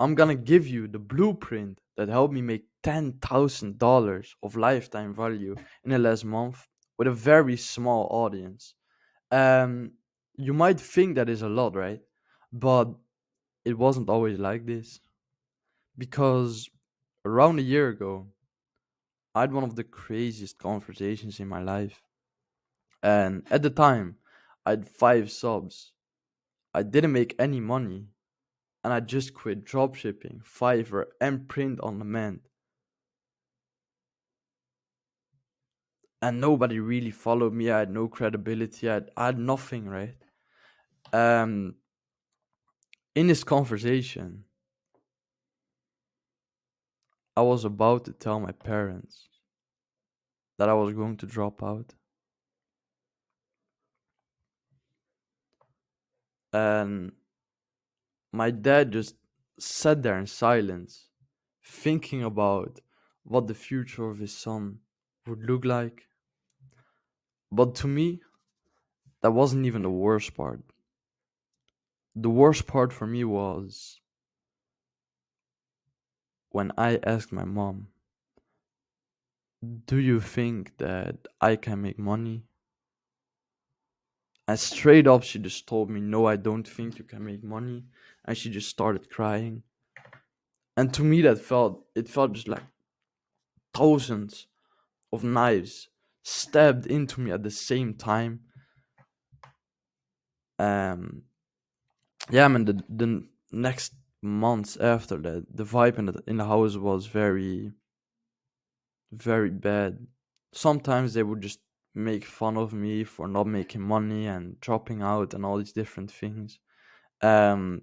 I'm gonna give you the blueprint that helped me make $10,000 of lifetime value in the last month with a very small audience. Um, you might think that is a lot, right? But it wasn't always like this because around a year ago, I had one of the craziest conversations in my life. And at the time, I had 5 subs. I didn't make any money and I just quit dropshipping, Fiverr, and print on demand. And nobody really followed me. I had no credibility. I had nothing, right? Um, in this conversation, I was about to tell my parents that I was going to drop out. And my dad just sat there in silence, thinking about what the future of his son would look like. But to me, that wasn't even the worst part. The worst part for me was when I asked my mom, do you think that I can make money? And straight up, she just told me, no, I don't think you can make money. And she just started crying. And to me, it felt just like thousands of knives stabbed into me at the same time. Um, yeah, I mean, the next months after that, the vibe in the house was very, very bad. Sometimes they would just make fun of me for not making money and dropping out and all these different things. Um,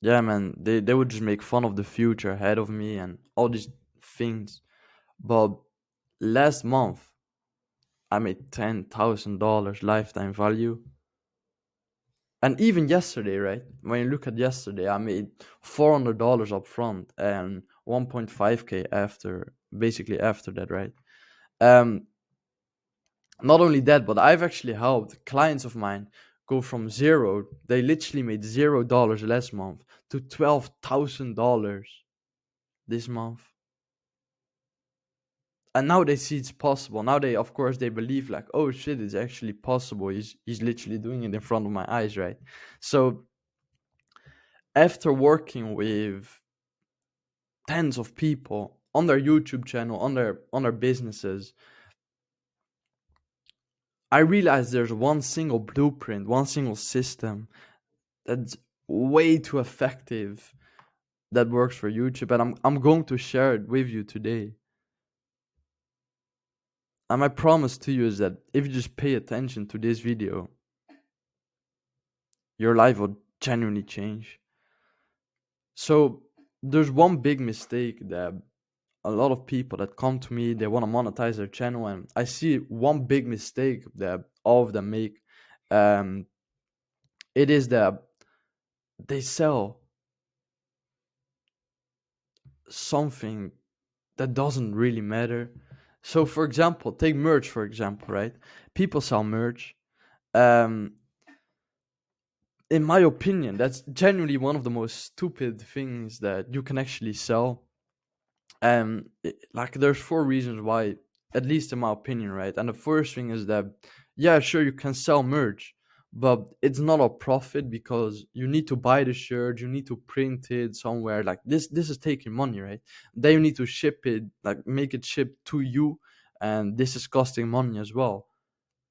yeah, man, they would just make fun of the future ahead of me and all these things. But last month, I made $10,000 lifetime value. And even yesterday, right? When you look at yesterday, I made $400 up front and 1.5K after, basically after that, right? Um, Not only that, but I've actually helped clients of mine go from zero, they literally made $0 last month, to $12,000 this month. And now they see it's possible. Now they, of course, they believe like, oh shit, it's actually possible. He's literally doing it in front of my eyes, right? So after working with tens of people on their YouTube channel, on their businesses, I realized there's one single blueprint, one single system that's way too effective that works for YouTube, and I'm going to share it with you today. And my promise to you is that if you just pay attention to this video, your life will genuinely change. So there's one big mistake that a lot of people that come to me, they want to monetize their channel, and I see one big mistake that all of them make. Um, it is that they sell something that doesn't really matter. So, for example, take merch, for example, right? People sell merch. Um, in my opinion, that's genuinely one of the most stupid things that you can actually sell. Like, there's four reasons why, at least in my opinion, right? And the first thing is that, yeah, sure, you can sell merch, but it's not a profit because you need to buy the shirt, you need to print it somewhere. Like this is taking money, right? Then you need to ship it, like make it shipped to you, and this is costing money as well.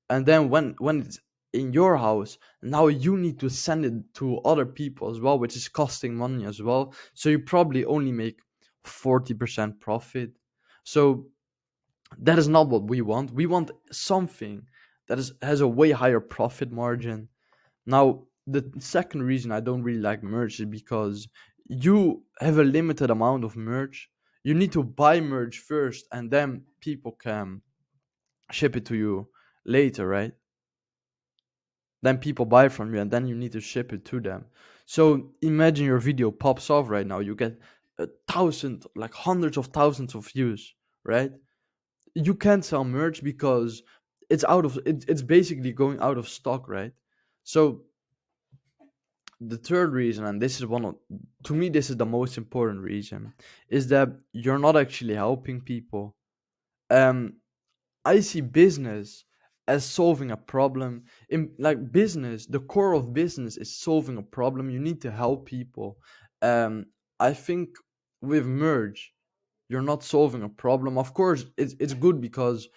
And then when it's in your house, now you need to send it to other people as well, which is costing money as well. So you probably only make 40% profit. So that is not what we want. We want something that has a way higher profit margin. Now, the second reason I don't really like merch is because you have a limited amount of merch. You need to buy merch first and then people can ship it to you later, right? Then people buy from you and then you need to ship it to them. So imagine your video pops off right now. You get 1,000, like hundreds of thousands of views, right? You can't sell merch because it's basically going out of stock, right? So The third reason, and this is one of, to me, this is the most important reason, is that you're not actually helping people. Um, I see business as solving a problem. In like business, the core of business is solving a problem. You need to help people. Um, I think with merge, you're not solving a problem. Of course, it's good because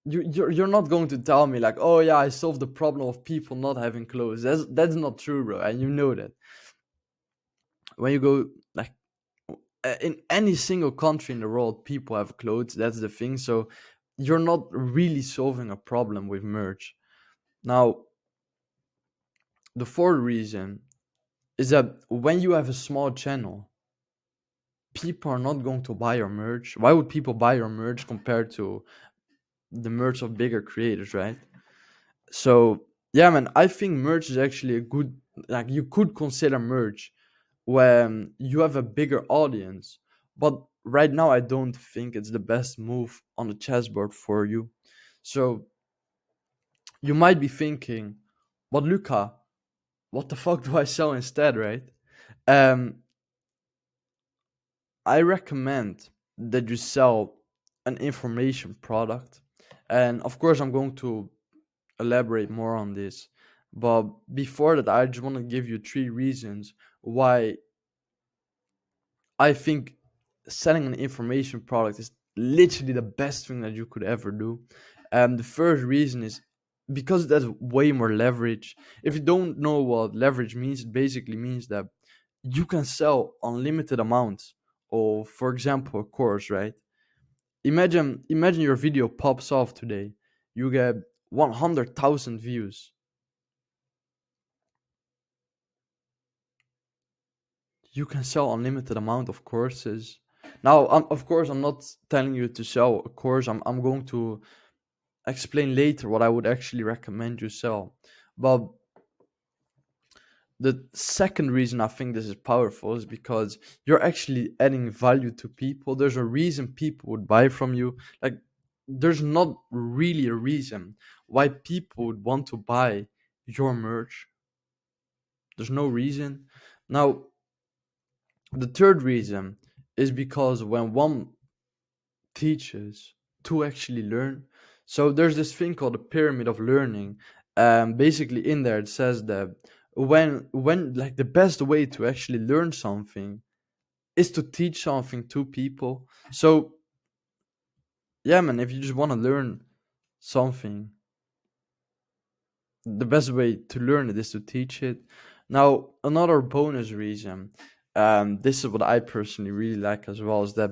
you're not going to tell me like, oh yeah, I solved the problem of people not having clothes. That's not true, bro, and you know that. When you go like in any single country in the world, people have clothes. That's the thing. So you're not really solving a problem with merch. Now, the fourth reason is that when you have a small channel, people are not going to buy your merch. Why would people buy your merch compared to the merch of bigger creators, right? So yeah, man, I think merch is actually a good, like you could consider merch when you have a bigger audience. But right now, I don't think it's the best move on the chessboard for you. So you might be thinking, but Luca, what the fuck do I sell instead, right? Um, I recommend that you sell an information product. And of course, I'm going to elaborate more on this. But before that, I just want to give you three reasons why I think selling an information product is literally the best thing that you could ever do. The first reason is because there's way more leverage. If you don't know what leverage means, it basically means that you can sell unlimited amounts of, for example, a course, right? Imagine your video pops off today. You get 100,000 views. You can sell unlimited amount of courses. Now, of course, I'm not telling you to sell a course. I'm going to explain later what I would actually recommend you sell. But the second reason I think this is powerful is because you're actually adding value to people. There's a reason people would buy from you. Like, there's not really a reason why people would want to buy your merch. There's no reason. Now, the third reason is because when one teaches, to actually learn. So there's this thing called the pyramid of learning. Basically, in there it says that when like the best way to actually learn something is to teach something to people. So yeah, man, if you just want to learn something, the best way to learn it is to teach it. Now, another bonus reason, this is what I personally really like as well, is that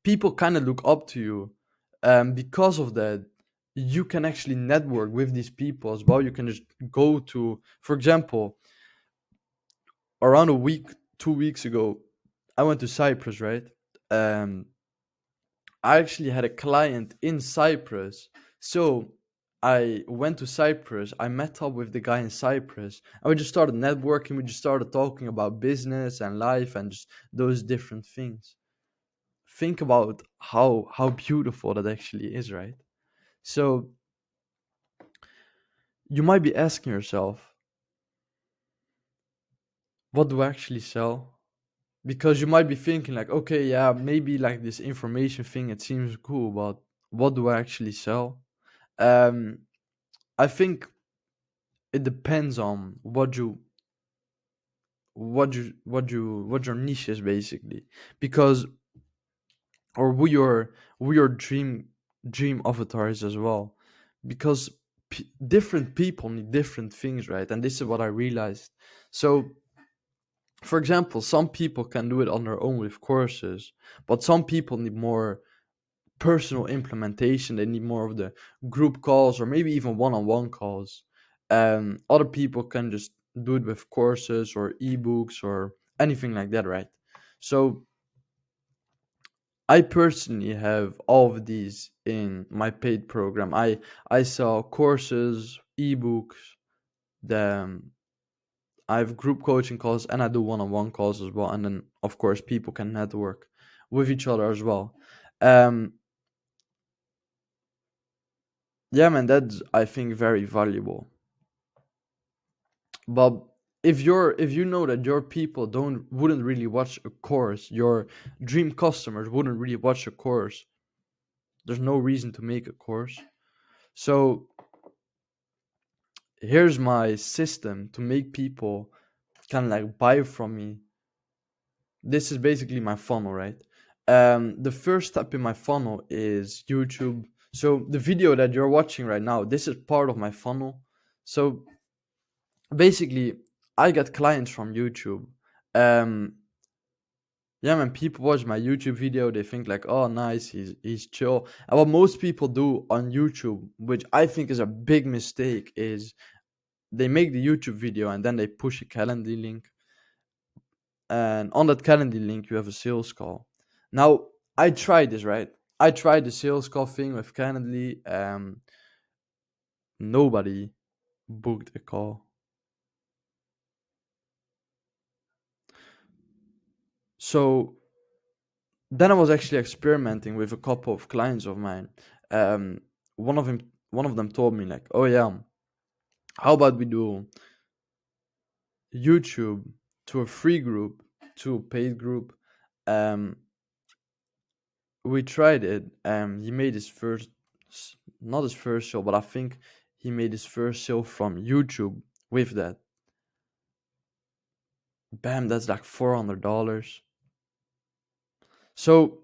people kind of look up to you. Because of that, you can actually network with these people as well. You can just go to, for example, around a week, 2 weeks ago, I went to Cyprus, right? um I actually had a client in Cyprus. So I went to Cyprus, I met up with the guy in Cyprus, and we just started networking. We just started talking about business and life and just those different things. Think about how beautiful that actually is, right? So you might be asking yourself, what do I actually sell? Because you might be thinking like, okay, yeah, maybe like this information thing, it seems cool, but what do I actually sell? um I think it depends on what your niche is, basically. Because, or who your dream avatar is as well. Because different people need different things, right? And this is what I realized. So for example, some people can do it on their own with courses, but some people need more personal implementation. They need more of the group calls or maybe even one-on-one calls. Other people can just do it with courses or ebooks or anything like that, right? So I personally have all of these in my paid program. I sell courses, ebooks, the I have group coaching calls, and I do one-on-one calls as well. And then of course people can network with each other as well. Um yeah, man, that's, I think, very valuable. But if you know that your people don't wouldn't really watch a course, your dream customers wouldn't really watch a course, there's no reason to make a course. So here's my system to make people kind of like buy from me. This is basically my funnel, right? The first step in my funnel is YouTube. So the video that you're watching right now, this is part of my funnel. So basically, I get clients from YouTube. Um, yeah, man, people watch my YouTube video, they think like, oh, nice, he's chill. And what most people do on YouTube, which I think is a big mistake, is they make the YouTube video and then they push a calendar link, and on that calendar link you have a sales call. Now I tried this, right? I tried the sales call thing with Calendly. Nobody booked a call. So then I was actually experimenting with a couple of clients of mine. Um, one of them told me like, "Oh yeah, how about we do YouTube to a free group to a paid group?" Um, we tried it. He made his first, not his first show, but I think he made his first show from YouTube with that. Bam, that's like $400. So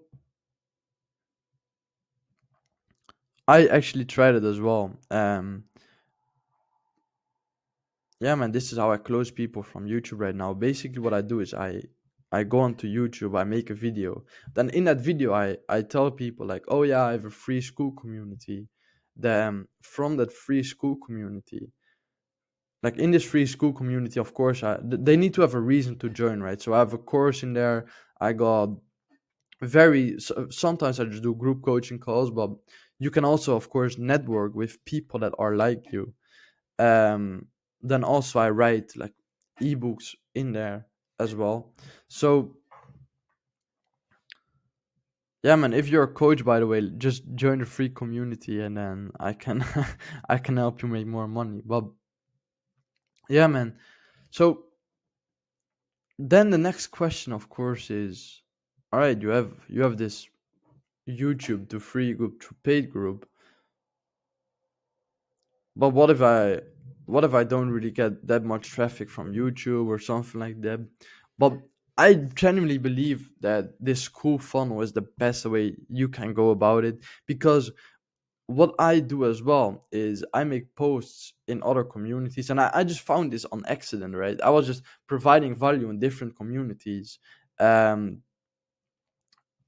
I actually tried it as well. Yeah, man, this is how I close people from YouTube right now. Basically, what I do is I go onto YouTube, I make a video. Then in that video, I tell people like, oh yeah, I have a free school community. Then from that free school community, like in this free school community, of course, they need to have a reason to join, right? So I have a course in there. I got sometimes I just do group coaching calls, but you can also, of course, network with people that are like you. um then also I write like ebooks in there as well. So yeah, man, if you're a coach, by the way, just join the free community and then I can I can help you make more money. But yeah, man, so then the next question, of course, is, all right, you have this YouTube to free group to paid group, but what if I don't really get that much traffic from YouTube or something like that? But I genuinely believe that this cool funnel is the best way you can go about it, because what I do as well is I make posts in other communities, and I just found this on accident, right? I was just providing value in different communities. Um,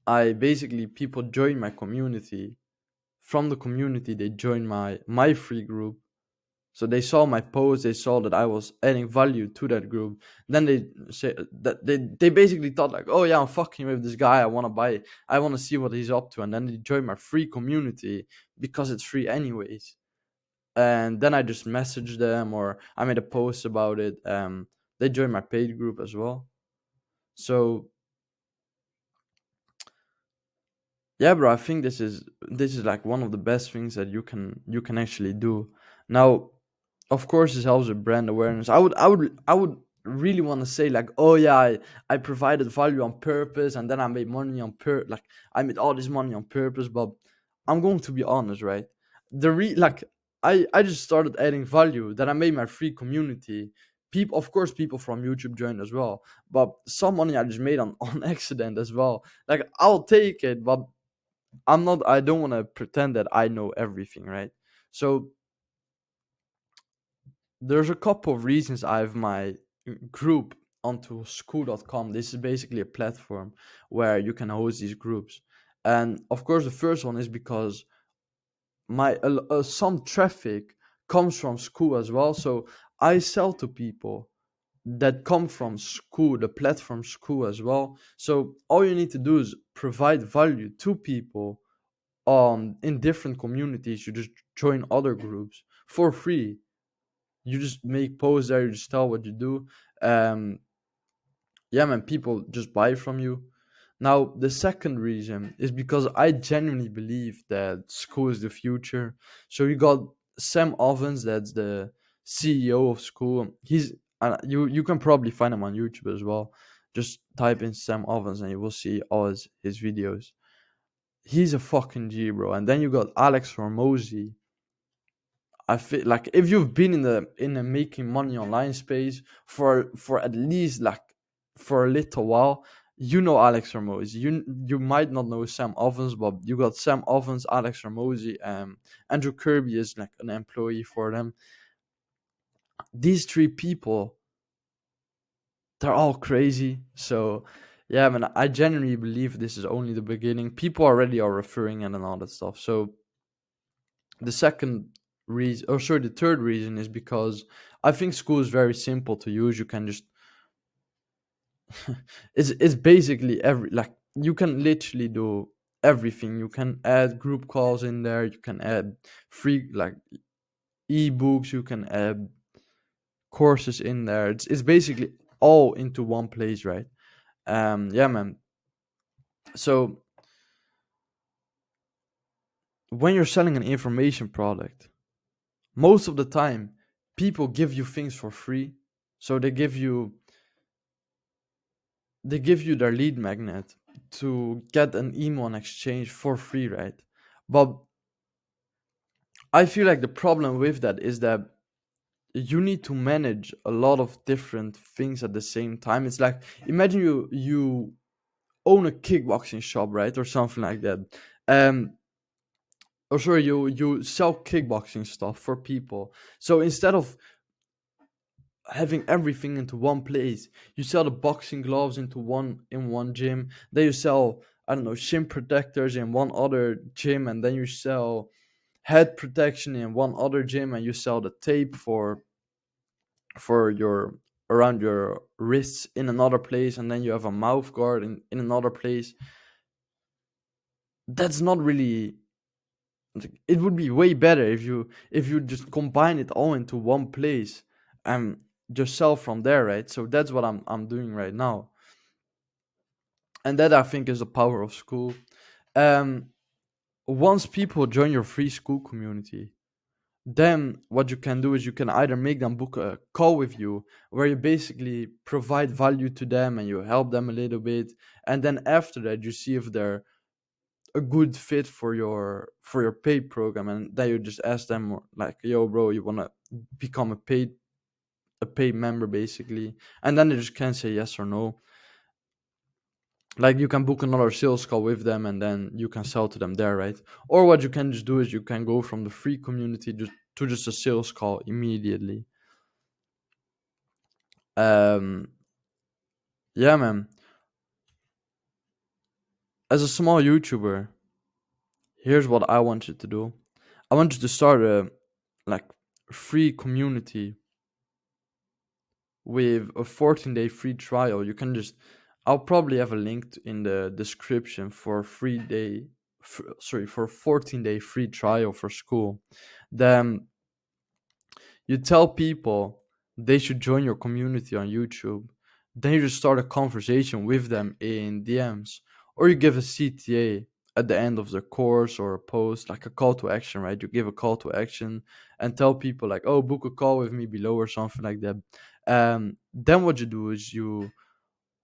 I basically, people join my community. From the community, they join my free group. So they saw my post, they saw that I was adding value to that group. Then they say that they basically thought like, oh yeah, I'm fucking with this guy. I want to buy. I want to see what he's up to, and then they join my free community because it's free anyways. And then I just messaged them or I made a post about it. They joined my paid group as well. So yeah, bro, I think this is like one of the best things that you can actually do. Now, of course, this helps with brand awareness. I would really want to say like, oh yeah, I provided value on purpose, and then I made money on like I made all this money on purpose. But I'm going to be honest, right? Like I just started adding value. Then I made my free community. People, of course, people from YouTube joined as well. But some money I just made on on accident as well. Like I'll take it, but I don't want to pretend that I know everything, right? So there's a couple of reasons I have my group onto school.com. This is basically a platform where you can host these groups. And of course, the first one is because some traffic comes from school as well. So I sell to people that come from school, the platform school as well. So all you need to do is provide value to people in different communities. You just join other groups for free. You just make posts there, you just tell what you do. um yeah, man, people just buy from you. Now the second reason is because I genuinely believe that school is the future. So you got Sam Ovens, that's the CEO of school. And you can probably find him on YouTube as well. Just type in Sam Ovens and you will see all his videos. He's a fucking G, bro. And then you got Alex Hormozy. I feel like if you've been in the making money online space for at least like for a little while, you know Alex Hormozy. You might not know Sam Ovens, but you got Sam Ovens, Alex Hormozy, Andrew Kirby is like an employee for them. These three people, they're all crazy. So yeah, man, I genuinely believe this is only the beginning. People already are referring it and all that stuff. So the second reason, or sorry, the third reason is because I think school is very simple to use. You can just it's basically every like you can literally do everything. You can add group calls in there. You can add free like ebooks. You can add courses in there. It's basically all into one place, right? Yeah, man. So when you're selling an information product, most of the time people give you things for free. So they give you their lead magnet to get an email in exchange for free, right? But I feel like the problem with that is that you need to manage a lot of different things at the same time. It's like imagine you own a kickboxing shop, right, or something like that. Or sorry, you sell kickboxing stuff for people. So instead of having everything into one place. You sell the boxing gloves into one gym. Then you sell, I don't know, shin protectors in one other gym, and then you sell head protection in one other gym, and you sell the tape for your around your wrists in another place, and then you have a mouth guard in another place. That's not really, it would be way better if you just combine it all into one place and just sell from there, right? So that's what I'm doing right now, and that I think is the power of school. Um, Once people join your free school community, then what you can do is you can either make them book a call with you, where you basically provide value to them and you help them a little bit, and then after that you see if they're a good fit for your paid program, and then you just ask them like, yo bro, you want to become a paid member basically, and then they just can say yes or no. Like you can book another sales call with them and then you can sell to them there, right? Or what you can just do is you can go from the free community to just a sales call immediately. um yeah, man. As a small YouTuber, here's what I want you to do. I want you to start a like free community with a 14-day free trial. You can just, I'll probably have a link in the description for a free day, sorry, for a 14-day free trial for school. Then you tell people they should join your community on YouTube. Then you just start a conversation with them in DMs, or you give a CTA at the end of the course or a post, like a call to action, right? You give a call to action and tell people like, "Oh, book a call with me below" or something like that. Then what you do is you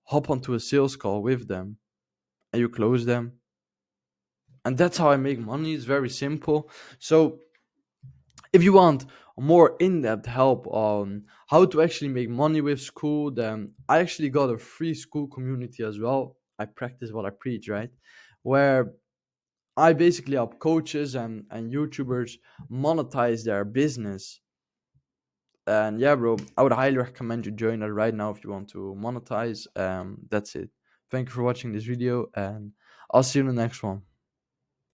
hop onto a sales call with them and you close them, and that's how I make money. It's very simple. So if you want more in-depth help on how to actually make money with school, then I actually got a free school community as well. I practice what I preach, right? Where I basically help coaches and YouTubers monetize their business. And yeah, bro, I would highly recommend you join that right now if you want to monetize. That's it. Thank you for watching this video, and I'll see you in the next one.